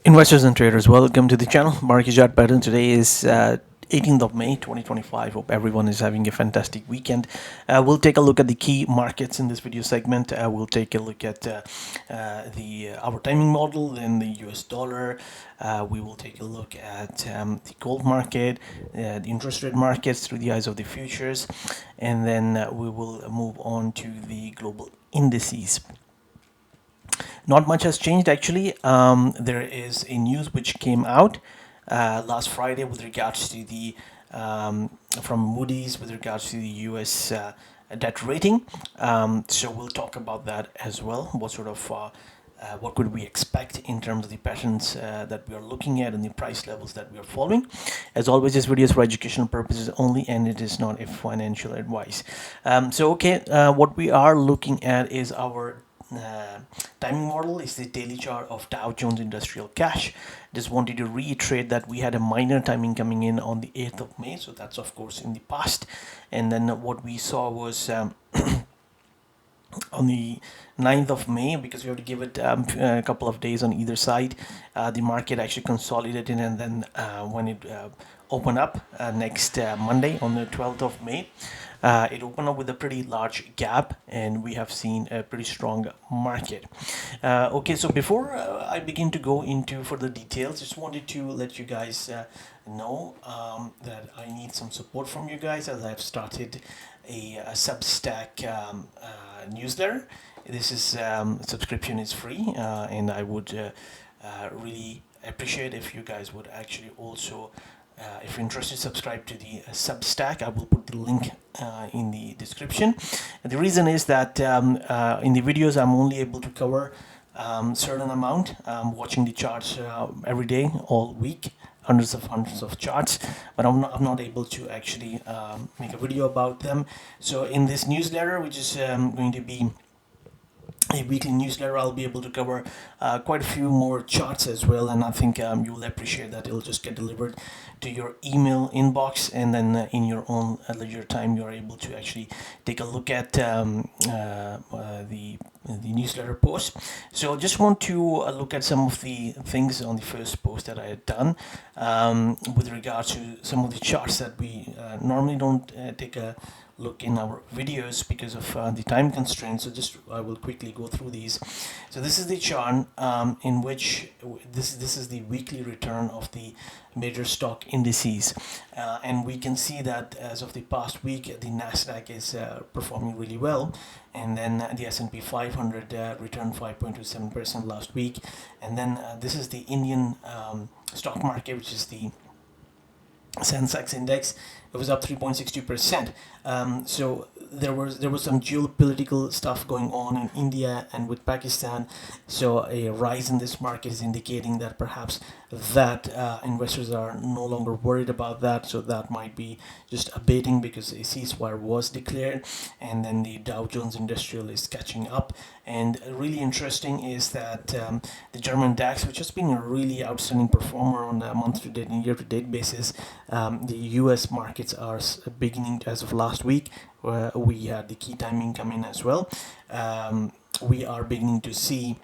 Investors and traders, welcome to the channel. Market chart pattern today is 18th of May 2025. Hope everyone is having a fantastic weekend. We'll take a look at the key markets in this video segment. We'll take a look at our timing model in the US dollar. We will take a look at the gold market, the interest rate markets through the eyes of the futures, and then we will move on to the global indices. Not much has changed actually. There is a news which came out last Friday with regards to the from Moody's with regards to the US debt rating. So we'll talk about that as well. What could we expect in terms of the patterns that we are looking at and the price levels that we are following. As always, this video is for educational purposes only, and it is not a financial advice. What we are looking at is our timing model is the daily chart of Dow Jones Industrial Cash. Just wanted to reiterate that we had a minor timing coming in on the 8th of May, so that's of course in the past. And then what we saw was on the 9th of May, because we have to give it a couple of days on either side, the market actually consolidated, and then when it opened up next Monday on the 12th of May, it opened up with a pretty large gap, and we have seen a pretty strong market. So before I begin to go into further details, just wanted to let you guys know that I need some support from you guys, as I've started a Substack newsletter. This is subscription is free, and I would really appreciate if you guys would actually also, if you're interested, subscribe to the Substack. I will put the link in the description. And the reason is that in the videos I'm only able to cover certain amount. I'm watching the charts every day, all week, hundreds of charts, but I'm not able to actually make a video about them. So in this newsletter, which is going to be a weekly newsletter, I'll be able to cover quite a few more charts as well, and I think you will appreciate that. It'll just get delivered to your email inbox, and then in your own leisure time you're able to actually take a look at the newsletter post. So just want to look at some of the things on the first post that I had done with regards to some of the charts that we normally don't take a look in our videos because of the time constraints. So just I will quickly go through these. So this is the chart in which this is the weekly return of the major stock indices, and we can see that as of the past week, the nasdaq is performing really well, and then the S&P 500 returned 5.27% last week, and then this is the Indian stock market, which is the SANSEX index. It was up 3.62%. So there was some geopolitical stuff going on in India and with Pakistan. So a rise in this market is indicating that perhaps that investors are no longer worried about that. So that might be just abating because a ceasefire was declared, and then the Dow Jones Industrial is catching up. And really interesting is that the German DAX, which has been a really outstanding performer on a month-to-date and year-to-date basis, the US markets are beginning, as of last week, we had the key timing come in as well. We are beginning to see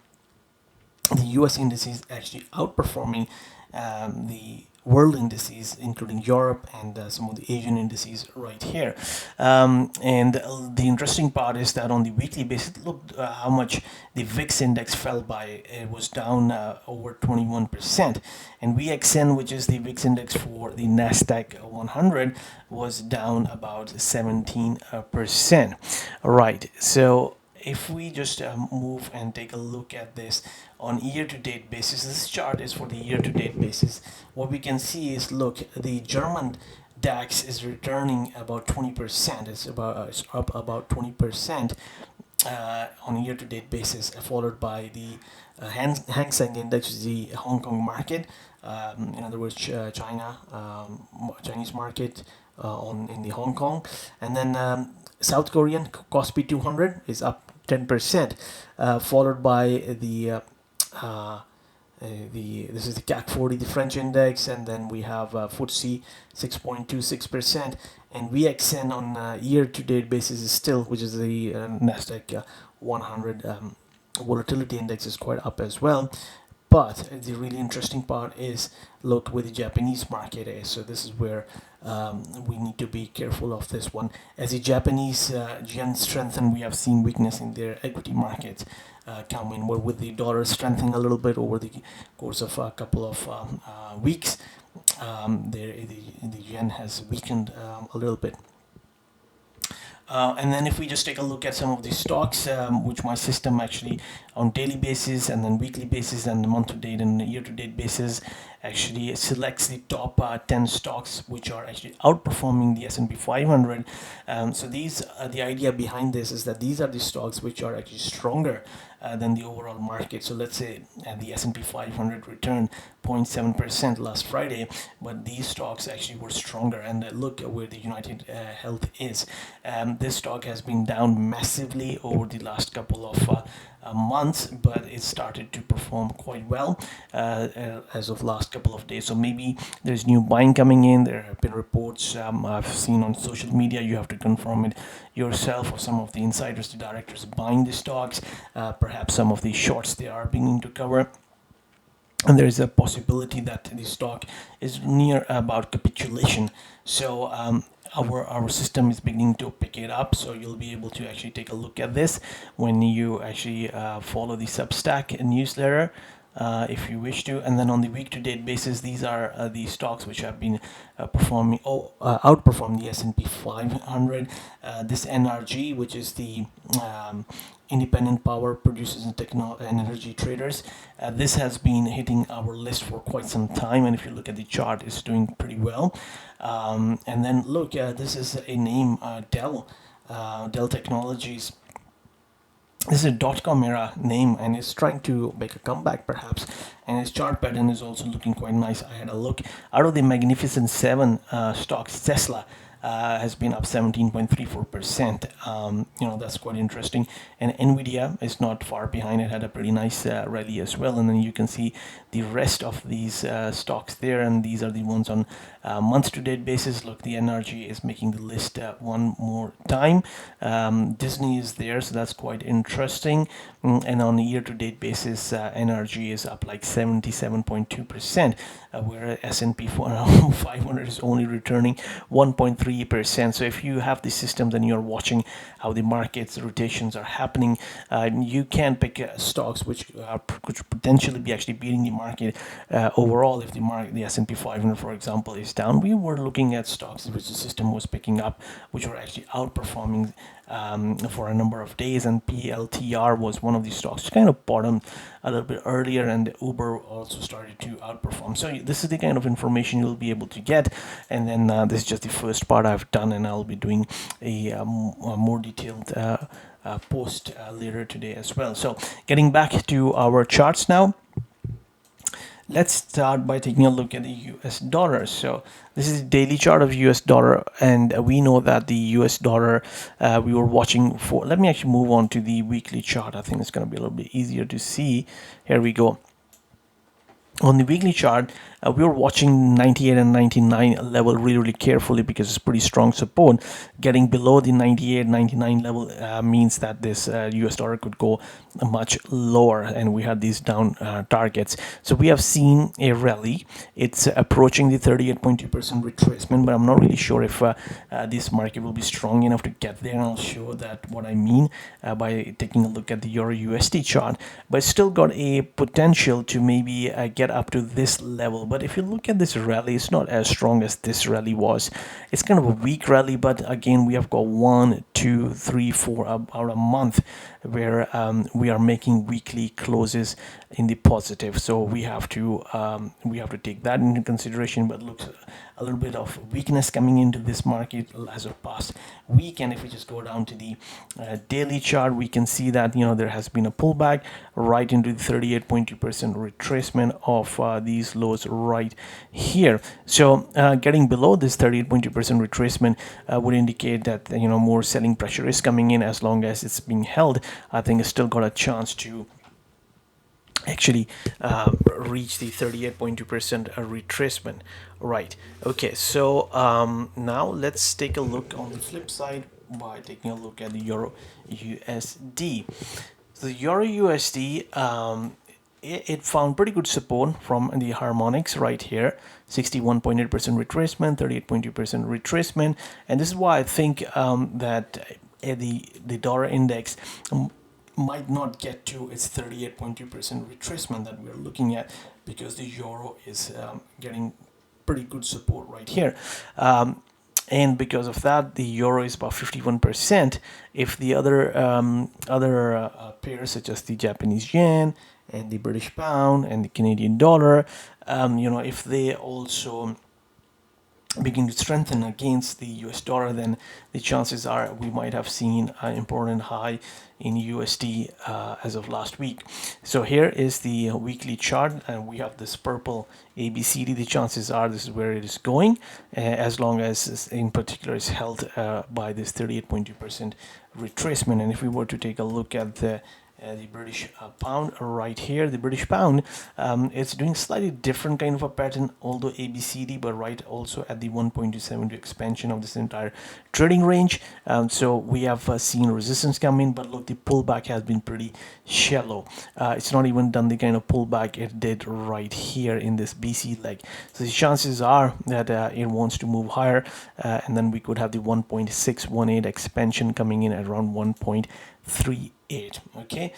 the US indices actually outperforming the world indices, including Europe and some of the Asian indices right here. And the interesting part is that on the weekly basis, look how much the VIX index fell by. It was down over 21%. And VXN, which is the VIX index for the NASDAQ 100, was down about 17%. All right, so if we just move and take a look at this on year-to-date basis, this chart is for the year-to-date basis. What we can see is, look, the German DAX is returning about 20%. It's up about 20% on a year-to-date basis, followed by the Hang Seng Index, which is the Hong Kong market. In other words, Chinese market in the Hong Kong, and then South Korean Kospi 200 is up 10%, followed by this is the CAC 40, the French index, and then we have FTSE 6.26%, and VXN on year-to-date basis is still, which is the Nasdaq 100 volatility index, is quite up as well. But the really interesting part is look where the Japanese market is. So this is where we need to be careful of this one. As the Japanese yen strengthen, we have seen weakness in their equity markets come in. Where with the dollar strengthening a little bit over the course of a couple of weeks, the yen has weakened a little bit. And then if we just take a look at some of the stocks, which my system actually on daily basis and then weekly basis and the month to date and year to date basis actually selects the top 10 stocks which are actually outperforming the S&P 500. So these the idea behind this is that these are the stocks which are actually stronger than the overall market. So let's say the S&P 500 returned 0.7% last Friday, but these stocks actually were stronger. And look at where the United Health is. This stock has been down massively over the last couple of months, but it started to perform quite well as of last couple of days. So maybe there's new buying coming in. There have been reports I've seen on social media. You have to confirm it yourself, or some of the insiders, the directors buying the stocks, perhaps some of the shorts they are beginning to cover. And there is a possibility that the stock is near about capitulation. So our system is beginning to pick it up, so you'll be able to actually take a look at this when you actually follow the Substack newsletter, if you wish to. And then on the week to date basis, these are the stocks which have been outperform the S&P 500. This NRG, which is the independent power producers and energy traders, this has been hitting our list for quite some time, and if you look at the chart, it's doing pretty well. And then look, this is a name, Dell Technologies. This is a dot-com era name, and it's trying to make a comeback perhaps, and its chart pattern is also looking quite nice. I had a look. Out of the Magnificent Seven stocks, Tesla has been up 17.34%. That's quite interesting. And Nvidia is not far behind. It had a pretty nice rally as well. And then you can see the rest of these stocks there, and these are the ones on month to date basis. Look, the NRG is making the list one more time. Disney is there, so that's quite interesting. And on a year to date basis, NRG is up like 77.2%, where S&P 500 is only returning 1.3%. So if you have the systems and you're watching how the markets rotations are happening, you can pick stocks which could potentially be actually beating the market overall. If the S&P 500, for example, is down, we were looking at stocks which the system was picking up, which were actually outperforming for a number of days, and PLTR was one of these stocks which kind of bottomed a little bit earlier, and Uber also started to outperform. So this is the kind of information you'll be able to get, and then this is just the first part I've done, and I'll be doing a more detailed post later today as well. So getting back to our charts now, let's start by taking a look at the US dollar. So this is the daily chart of US dollar, and we know that the US dollar we were watching for. Let me actually move on to the weekly chart. I think it's going to be a little bit easier to see. Here we go. On the weekly chart, we were watching 98 and 99 level really carefully, because it's pretty strong support. Getting below the 98, 99 level means that this US dollar could go much lower, and we had these down targets. So we have seen a rally. It's approaching the 38.2% retracement, but I'm not really sure if this market will be strong enough to get there, and I'll show that what I mean by taking a look at the Euro USD chart. But it's still got a potential to maybe get up to this level. But if you look at this rally, it's not as strong as this rally was. It's kind of a weak rally, but again, we have got 1, 2, 3, 4 about a month where we are making weekly closes in the positive. So we have to take that into consideration. But looks a little bit of weakness coming into this market as of past week. And if we just go down to the daily chart, we can see that there has been a pullback right into the 38.2% retracement of these lows right here. So getting below this 38.2% retracement would indicate that more selling pressure is coming in. As long as it's being held, I think it's still got a chance to actually reach the 38.2% retracement. Right. Okay, so now let's take a look on the flip side by taking a look at the Euro USD. So the Euro USD it found pretty good support from the harmonics right here. 61.8% retracement, 38.2% retracement, and this is why I think that the dollar index might not get to its 38.2% retracement that we're looking at, because the euro is getting pretty good support right here. And because of that, the euro is about 51%. If the other pairs, such as the Japanese yen and the British pound and the Canadian dollar, if they also begin to strengthen against the US dollar, then the chances are we might have seen an important high in USD as of last week. So here is the weekly chart, and we have this purple ABCD. The chances are this is where it is going, as long as in particular is held by this 38.2% retracement. And if we were to take a look at the British pound right here, the British pound, it's doing slightly different kind of a pattern, although ABCD, but right also at the 1.272 expansion of this entire trading range. So we have seen resistance come in, but look, the pullback has been pretty shallow. It's not even done the kind of pullback it did right here in this BC leg. So the chances are that it wants to move higher, and then we could have the 1.618 expansion coming in at around 1.38. Okay.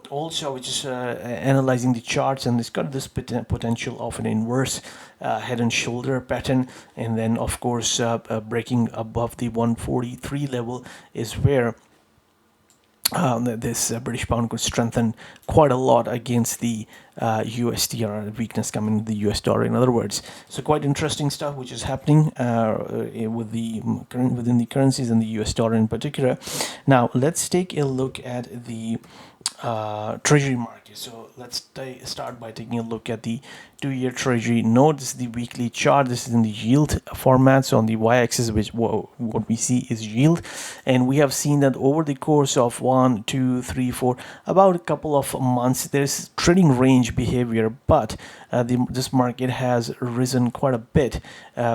Also, we're just analyzing the charts, and it's got this potential of an inverse head and shoulder pattern, and then of course breaking above the 143 level is where this British pound could strengthen quite a lot against the USD, or weakness coming with the US dollar, in other words. So quite interesting stuff which is happening with the within the currencies and the US dollar in particular. Now let's take a look at the treasury market. So let's start by taking a look at the 2-year treasury note. This is the weekly chart. This is in the yield format. So on the y-axis, which what we see is yield, and we have seen that over the course of 1, 2, 3, 4, about a couple of months, there's trading range behavior, but this market has risen quite a bit,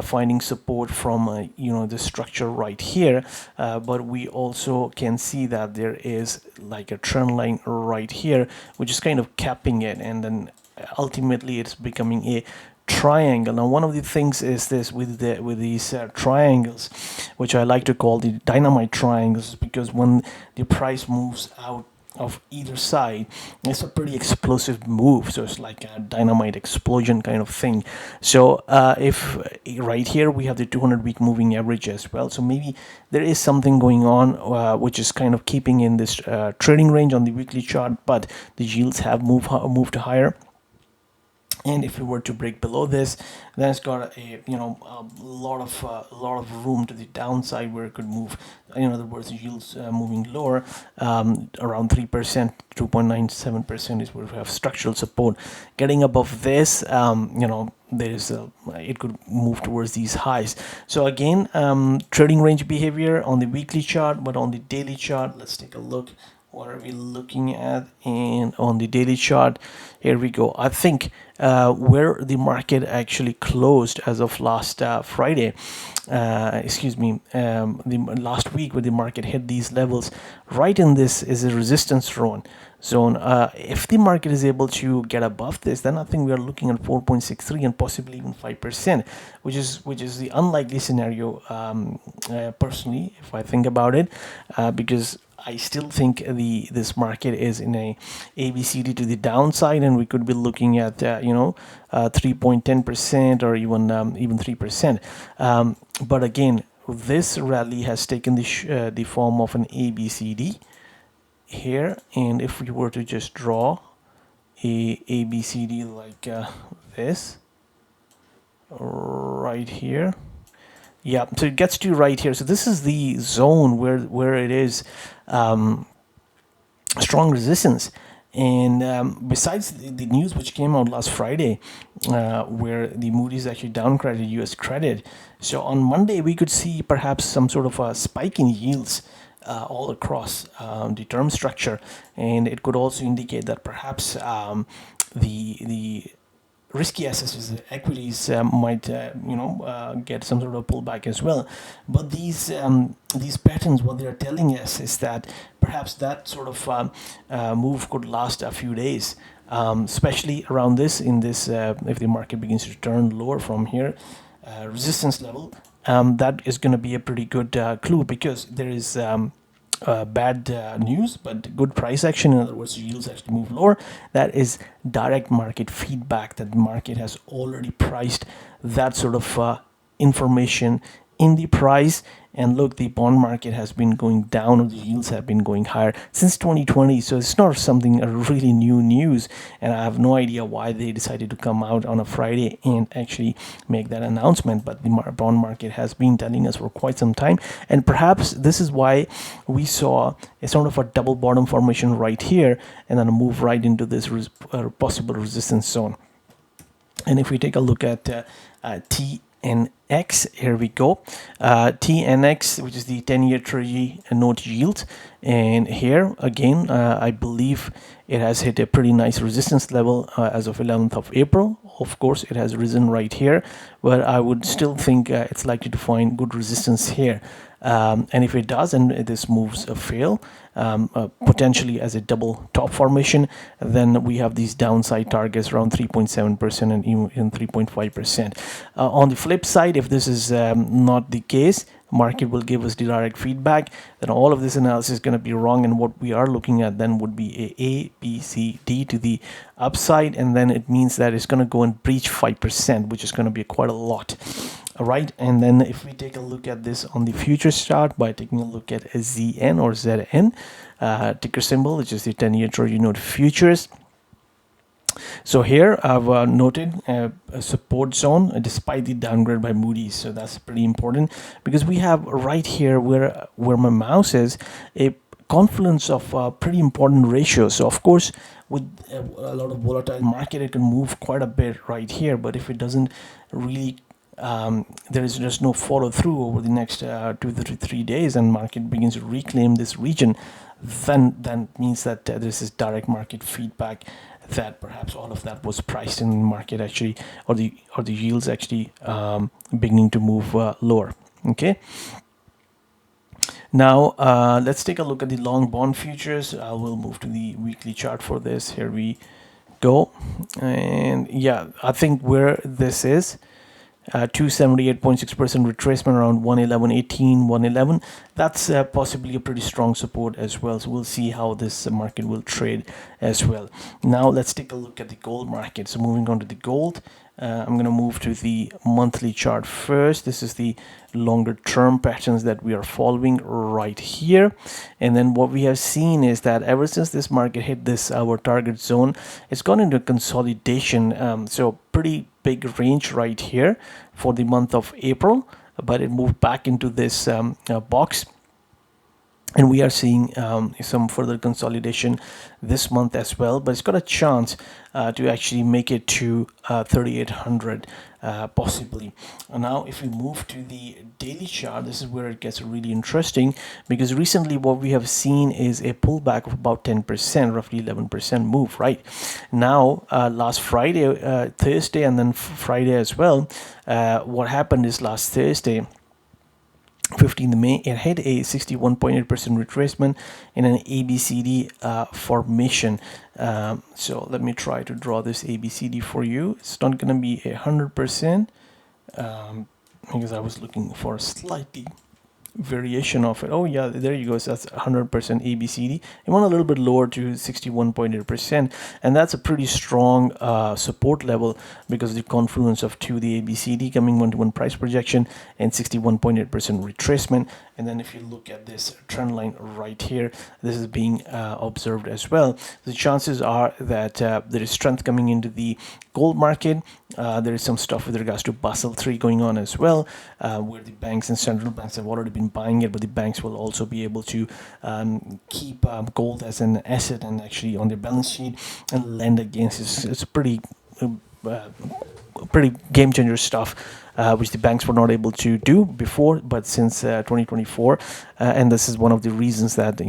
finding support from the structure right here, but we also can see that there is like a trend line right here which is kind of capping it, and then ultimately it's becoming a triangle. Now one of the things is this with these triangles, which I like to call the dynamite triangles, because when the price moves out of either side, it's a pretty explosive move. So it's like a dynamite explosion kind of thing. So if right here we have the 200-week moving average as well, so maybe there is something going on which is kind of keeping in this trading range on the weekly chart, but the yields have moved higher. And if we were to break below this, then it's got a lot of room to the downside where it could move. In other words, the yields moving lower, around 3%, 2.97% is where we have structural support. Getting above this, there's it could move towards these highs. So again, trading range behavior on the weekly chart, but on the daily chart, let's take a look. What are we looking at? And on the daily chart, here we go. I think where the market actually closed as of last Friday, the last week, where the market hit these levels, right in this is a resistance zone. If the market is able to get above this, then I think we are looking at 4.63 and possibly even 5%, which is the unlikely scenario, personally, if I think about it, because I still think this market is in a ABCD to the downside, and we could be looking at 3.10% or even 3%. But again, this rally has taken the form of an ABCD here, and if we were to just draw a ABCD like this right here. Yeah, so it gets to right here. So this is the zone where it is strong resistance. And besides the news which came out last Friday, where the Moody's actually downgraded US credit, so on Monday we could see perhaps some sort of a spike in yields all across the term structure, and it could also indicate that perhaps the risky assets, equities, might get some sort of pullback as well. But these patterns, what they are telling us is that perhaps that sort of move could last a few days. especially around this if the market begins to turn lower from here, resistance level, that is going to be a pretty good clue, because there is bad news but good price action. In other words, yields actually move lower. That is direct market feedback that the market has already priced that sort of information in the price. And look, the bond market has been going down, or the yields have been going higher since 2020. So it's not something a really new news. And I have no idea why they decided to come out on a Friday and actually make that announcement. But the bond market has been telling us for quite some time. And perhaps this is why we saw a sort of a double bottom formation right here, and then a move right into this possible resistance zone. And if we take a look at TNX, here we go. TNX, which is the 10-year Treasury note yield. And here again, I believe it has hit a pretty nice resistance level as of 11th of April. Of course, it has risen right here, but I would still think it's likely to find good resistance here. And if it does, and this moves fail, potentially as a double top formation, then we have these downside targets around 3.7% and even 3.5%. On the flip side, if this is not the case, market will give us the direct feedback, then all of this analysis is going to be wrong, and what we are looking at then would be a B, C, D to the upside, and then it means that it's going to go and breach 5%, which is going to be quite a lot. All right, and then if we take a look at this on the futures chart by taking a look at ZN or ZN, ticker symbol, which is the 10-year Treasury note futures. So here I've noted a support zone despite the downgrade by Moody's. So that's pretty important, because we have right here where my mouse is a confluence of pretty important ratios. So of course, with a lot of volatile market, it can move quite a bit right here. But if it doesn't really there is just no follow through over the next 2 to 3 days, and market begins to reclaim this region, then means that this is direct market feedback that perhaps all of that was priced in the market actually, or the yields actually beginning to move lower. Okay. Now let's take a look at the long bond futures. I will move to the weekly chart for this. Here we go, and yeah, I think where this is. 278.6% retracement around 111.18, 111. That's possibly a pretty strong support as well. So we'll see how this market will trade as well. Now let's take a look at the gold market. So moving on to the gold, I'm going to move to the monthly chart first. This is the longer term patterns that we are following right here. And then what we have seen is that ever since this market hit this our target zone, it's gone into consolidation. So pretty big range right here for the month of April, but it moved back into this box. And we are seeing some further consolidation this month as well, but it's got a chance to actually make it to 3,800 possibly. Now, if we move to the daily chart, this is where it gets really interesting, because recently what we have seen is a pullback of about 10%, roughly 11% move. Right now, last Friday, Thursday, and then Friday as well. What happened is last Thursday, 15th May, it had a 61.8% retracement in an ABCD formation. So let me try to draw this ABCD for you. It's not going to be 100% because I was looking for a slightly variation of it. Oh yeah, there you go. So that's 100% ABCD. It went a little bit lower to 61.8%, and that's a pretty strong support level because of the confluence of the ABCD coming one-to-one price projection and 61.8% retracement. And then if you look at this trend line right here, this is being observed as well. The chances are that there is strength coming into the gold market. There is some stuff with regards to Basel III going on as well, where the banks and central banks have already been buying it, but the banks will also be able to keep gold as an asset and actually on their balance sheet and lend against it. It's pretty game changer stuff, which the banks were not able to do before, but since 2024, and this is one of the reasons that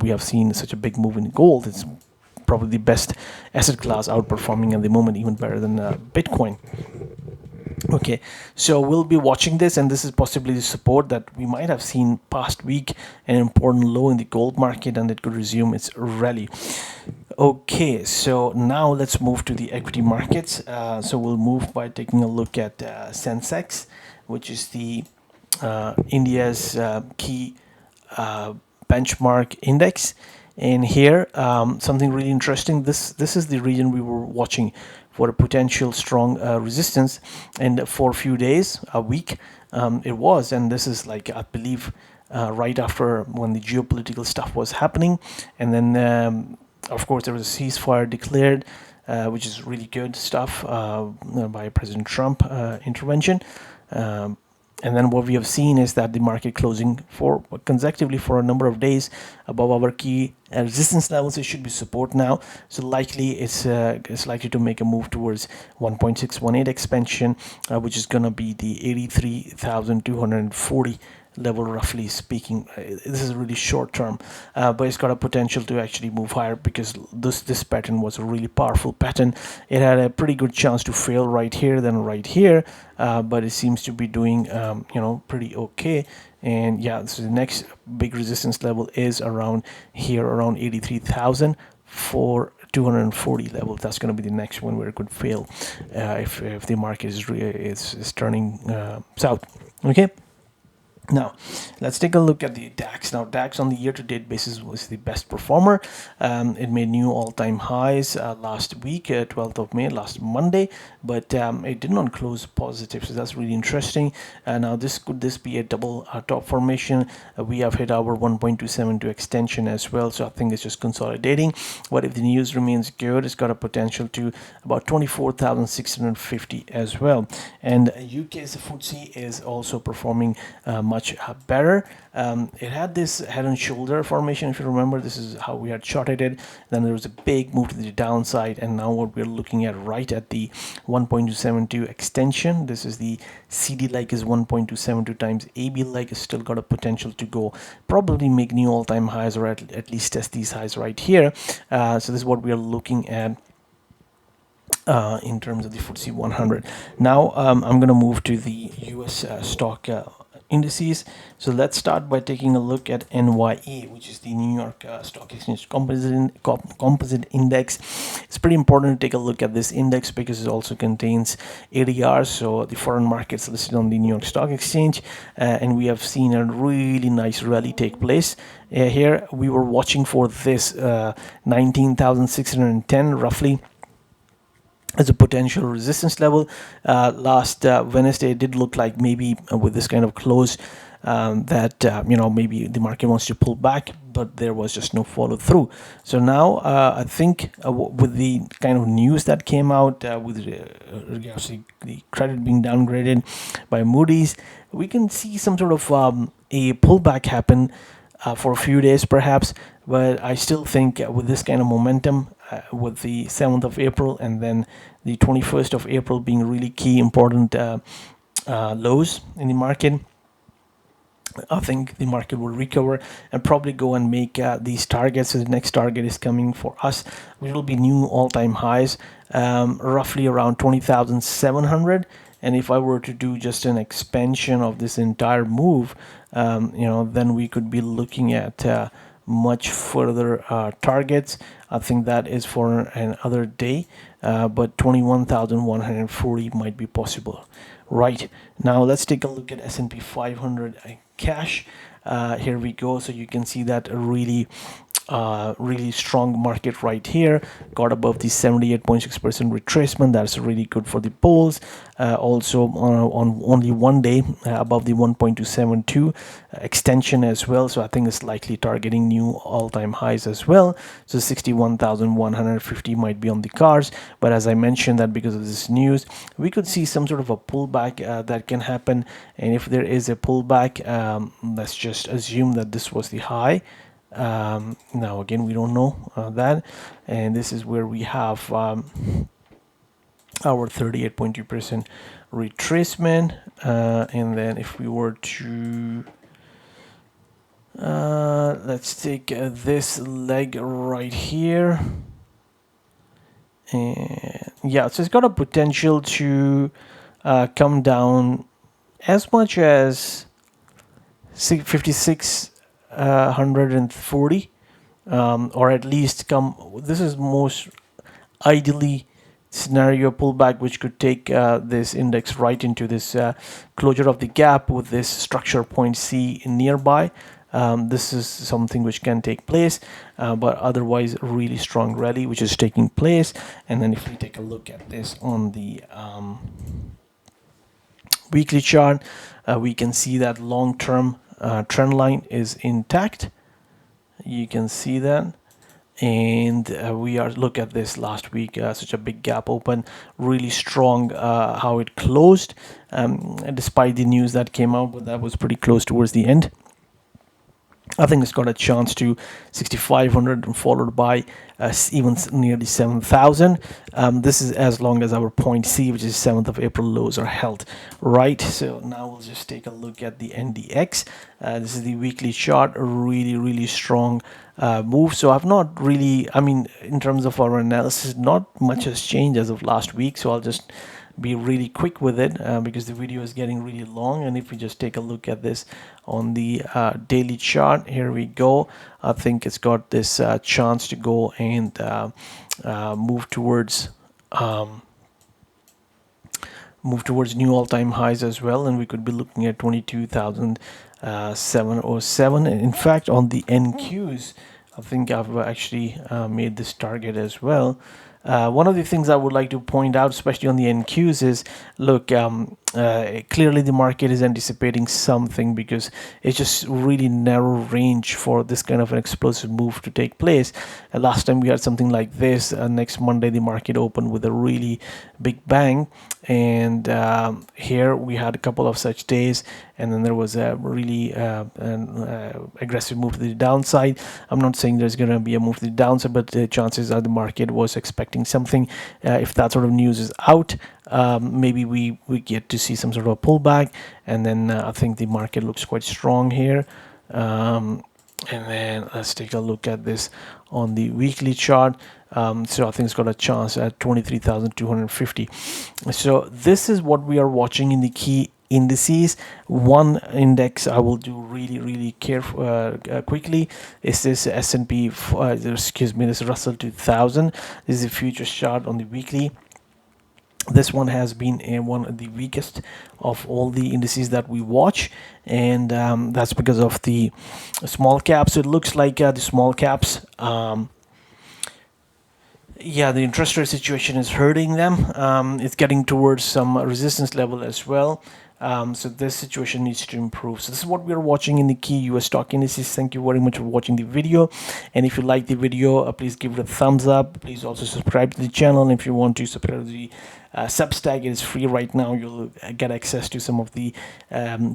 we have seen such a big move in gold. It's probably the best asset class, outperforming at the moment, even better than Bitcoin. Okay, so we'll be watching this, and this is possibly the support that we might have seen past week, an important low in the gold market, and it could resume its rally. Okay, so now let's move to the equity markets. So we'll move by taking a look at SANSEX, which is the India's key uh, benchmark index. And here, something really interesting. This is the region we were watching for a potential strong resistance, and for a few days, a week, it was. And this is like, I believe, right after when the geopolitical stuff was happening, and then of course there was a ceasefire declared, which is really good stuff by President Trump intervention. And then what we have seen is that the market closing for consecutively for a number of days above our key resistance levels. It should be support now. So likely it's likely to make a move towards 1.618 expansion, which is going to be the 83,240 level, roughly speaking. This is really short term, but it's got a potential to actually move higher, because this pattern was a really powerful pattern. It had a pretty good chance to fail right here, then right here, but it seems to be doing pretty okay. And yeah, so the next big resistance level is around here, around 83,000 for 240 level. That's going to be the next one where it could fail if the market is turning south. Okay. Now, let's take a look at the DAX. Now, DAX on the year-to-date basis was the best performer. It made new all-time highs last week, 12th of May, last Monday, but it did not close positive, so that's really interesting. Now, could this be a double top formation? We have hit our 1.272 extension as well, so I think it's just consolidating. But if the news remains good, it's got a potential to about 24,650 as well. And UK's FTSE is also performing much better. It had this head and shoulder formation, if you remember. This is how we had charted it. Then there was a big move to the downside, and now what we're looking at right at the 1.272 extension. This is the CD like is 1.272 times AB like is still got a potential to go, probably make new all-time highs, or at least test these highs right here. So this is what we are looking at in terms of the FTSE 100. Now I'm going to move to the US stock indices. So let's start by taking a look at NYE, which is the New York Stock Exchange Composite Index. It's pretty important to take a look at this index because it also contains ADR, so the foreign markets listed on the New York Stock Exchange, and we have seen a really nice rally take place. Here we were watching for this 19,610 roughly as a potential resistance level. Last Wednesday, it did look like maybe with this kind of close that maybe the market wants to pull back, but there was just no follow through. So now I think with the kind of news that came out with regards to the credit being downgraded by Moody's, we can see some sort of a pullback happen for a few days perhaps. But I still think with this kind of momentum, with the 7th of April and then the 21st of April being really key important lows in the market, I think the market will recover and probably go and make these targets. So the next target is coming for us, which will be new all-time highs, roughly around 20,700. And if I were to do just an expansion of this entire move, then we could be looking at much further targets. I think that is for another day, but 21,140 might be possible. Right, now let's take a look at S&P 500 cash. Here we go. So you can see that really strong market right here, got above the 78.6% retracement. That's really good for the bulls. Also on only one day above the 1.272 extension as well, so I think it's likely targeting new all-time highs as well. So 61,150 might be on the cards, but as I mentioned, that because of this news, we could see some sort of a pullback that can happen. And if there is a pullback, let's just assume that this was the high. Now again, we don't know that, and this is where we have our 38.2% retracement, and then if we were to let's take this leg right here, and yeah, so it's got a potential to come down as much as 56 140 or at least come. This is most ideally scenario pullback, which could take this index right into this closure of the gap with this structure point C nearby. This is something which can take place, but otherwise really strong rally which is taking place. And then if we take a look at this on the weekly chart, we can see that long-term trend line is intact. You can see that. And we are look at this last week, such a big gap open, really strong how it closed, despite the news that came out, but that was pretty close towards the end. I think it's got a chance to 6,500 and followed by even nearly 7,000. This is as long as our point C, which is 7th of April lows are held, right? So now we'll just take a look at the NDX. This is the weekly chart, a really strong move. So I've not really, I mean, in terms of our analysis, not much has changed as of last week. So I'll just be really quick with it because the video is getting really long. And if we just take a look at this on the daily chart, here we go. I think it's got this chance to go and move towards new all-time highs as well, and we could be looking at 22,707. In fact, on the NQs, I think I've actually made this target as well. One of the things I would like to point out, especially on the NQs, is look, clearly the market is anticipating something because it's just really narrow range for this kind of an explosive move to take place. Last time we had something like this. Next Monday the market opened with a really big bang, and here we had a couple of such days, and then there was a really aggressive move to the downside. I'm not saying there's going to be a move to the downside, but the chances are the market was expecting something. If that sort of news is out, maybe we get to see some sort of a pullback, and then I think the market looks quite strong here. And then let's take a look at this on the weekly chart. So I think it's got a chance at 23,250. So this is what we are watching in the key indices. One index I will do really careful quickly is this S&P this Russell 2000. This is a futures chart on the weekly. This one has been one of the weakest of all the indices that we watch, and that's because of the small caps. It looks like the small caps, yeah, the interest rate situation is hurting them. It's getting towards some resistance level as well. So this situation needs to improve. So this is what we're watching in the key US stock indices. Thank you very much for watching the video. And if you like the video, please give it a thumbs up. Please also subscribe to the channel. And if you want to subscribe to the Substack, it is free right now. You'll get access to some of the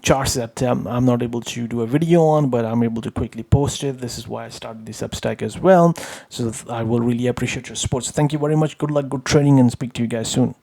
charts that I'm not able to do a video on, but I'm able to quickly post it. This is why I started the Substack as well. So I will really appreciate your support. So thank you very much. Good luck, good trading, and speak to you guys soon.